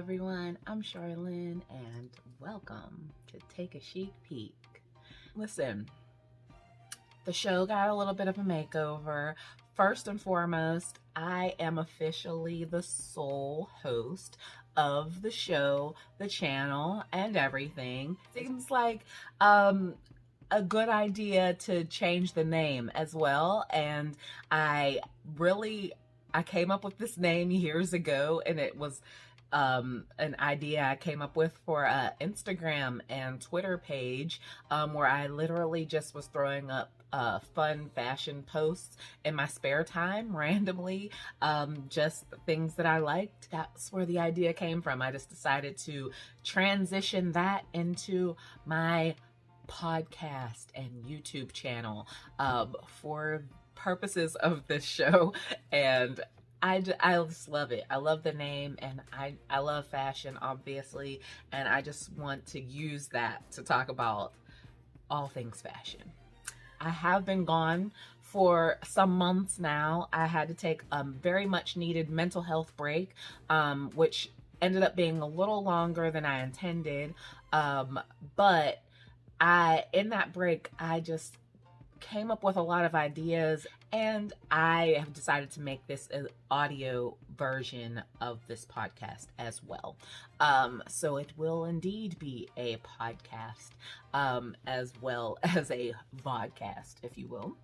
everyone, I'm Charlene and welcome to Take A Chic Peek. Listen, the show got a little bit of a makeover. First and foremost, I am officially the sole host of the show, the channel, and everything. Seems like a good idea to change the name as well, and I came up with this name years ago, and it was an idea I came up with for an Instagram and Twitter page, where I literally just was throwing up fun fashion posts in my spare time randomly, just things that I liked. That's where the idea came from. I just decided to transition that into my podcast and YouTube channel for purposes of this show, and I just love it. I love the name, and I love fashion, obviously, and I just want to use that to talk about all things fashion. I have been gone for some months now. I had to take a very much needed mental health break, which ended up being a little longer than I intended, but in that break, I just came up with a lot of ideas, and I have decided to make this an audio version of this podcast as well. So it will indeed be a podcast, as well as a vodcast, if you will.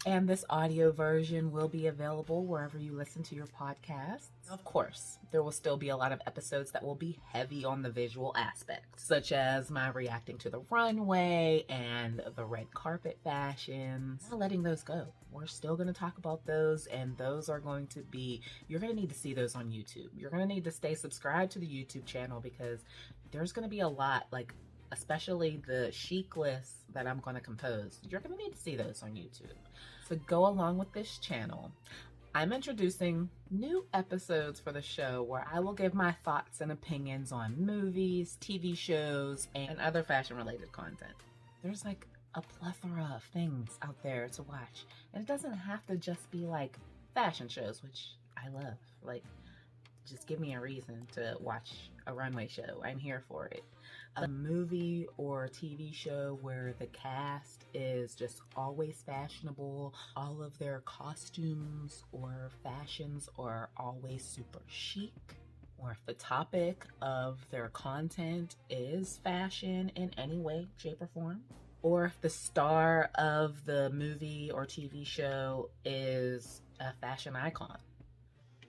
And this audio version will be available wherever you listen to your podcasts. Of course, there will still be a lot of episodes that will be heavy on the visual aspects, such as my reacting to the runway and the red carpet fashions. Not letting those go. We're still going to talk about those, and those are going to be, you're going to need to see those on YouTube. You're going to need to stay subscribed to the YouTube channel, because there's going to be a lot, like, especially the chic lists that I'm going to compose. You're going to need to see those on YouTube. So go along with this channel. I'm introducing new episodes for the show where I will give my thoughts and opinions on movies, TV shows, and other fashion related content. There's like a plethora of things out there to watch, and it doesn't have to just be like fashion shows, which I love. Like, just give me a reason to watch a runway show. I'm here for it. A movie or TV show where the cast is just always fashionable, all of their costumes or fashions are always super chic, or if the topic of their content is fashion in any way, shape, or form, or if the star of the movie or TV show is a fashion icon.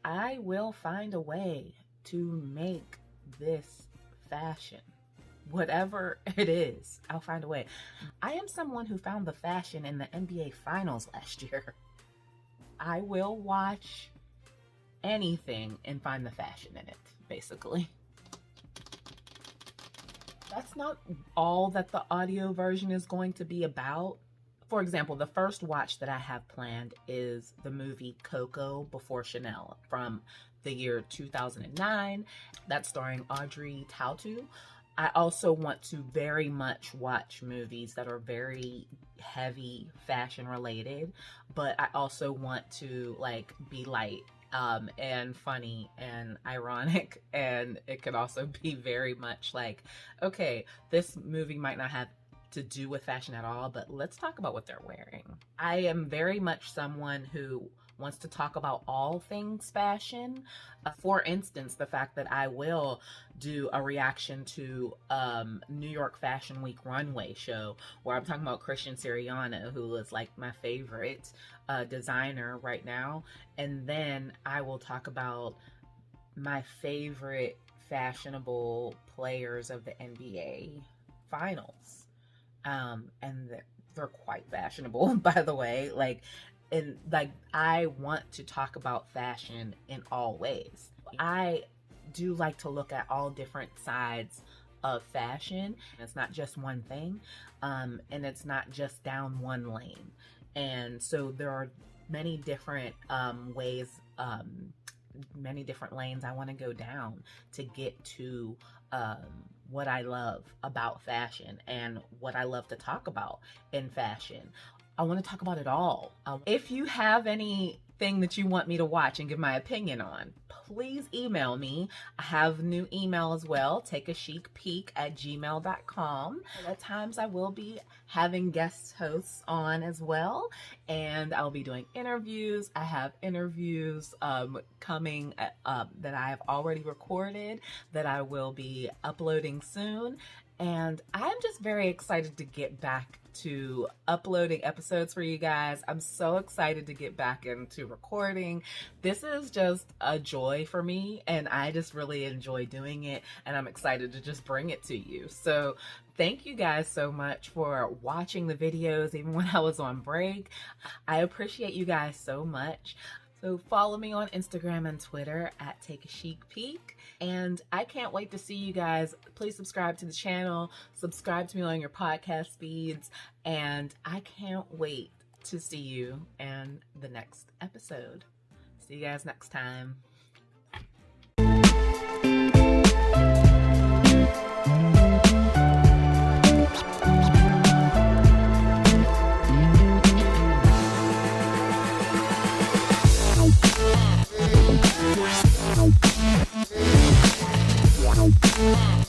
I will find a way to make this fashion. Whatever it is, I'll find a way. I am someone who found the fashion in the NBA Finals last year. I will watch anything and find the fashion in it, basically. That's not all that the audio version is going to be about. For example, the first watch that I have planned is the movie Coco Before Chanel from the year 2009. That's starring Audrey Tautou. I also want to very much watch movies that are very heavy fashion related, but I also want to like be light and funny and ironic, and it could also be very much like, okay, this movie might not have to do with fashion at all, but let's talk about what they're wearing. I am very much someone who wants to talk about all things fashion. For instance, the fact that I will do a reaction to New York Fashion Week runway show where I'm talking about Christian Siriano, who is like my favorite designer right now, and then I will talk about my favorite fashionable players of the NBA Finals, and they're quite fashionable, by the way. And I want to talk about fashion in all ways. I do like to look at all different sides of fashion. It's not just one thing, and it's not just down one lane. And so there are many different ways, many different lanes I want to go down to get to what I love about fashion and what I love to talk about in fashion. I want to talk about it all. If you have anything thing that you want me to watch and give my opinion on, please email me. I have a new email as well, takeachicpeek@gmail.com. At times I will be having guest hosts on as well, and I'll be doing interviews. I have interviews coming that I have already recorded that I will be uploading soon. And I'm just very excited to get back to uploading episodes for you guys. I'm so excited to get back into recording. This is just a joy for me, and I just really enjoy doing it, and I'm excited to just bring it to you. So thank you guys so much for watching the videos, even when I was on break. I appreciate you guys so much. So follow me on Instagram and Twitter at Take A Chic Peek. And I can't wait to see you guys. Please subscribe to the channel. Subscribe to me on your podcast feeds. And I can't wait to see you in the next episode. See you guys next time. Wow.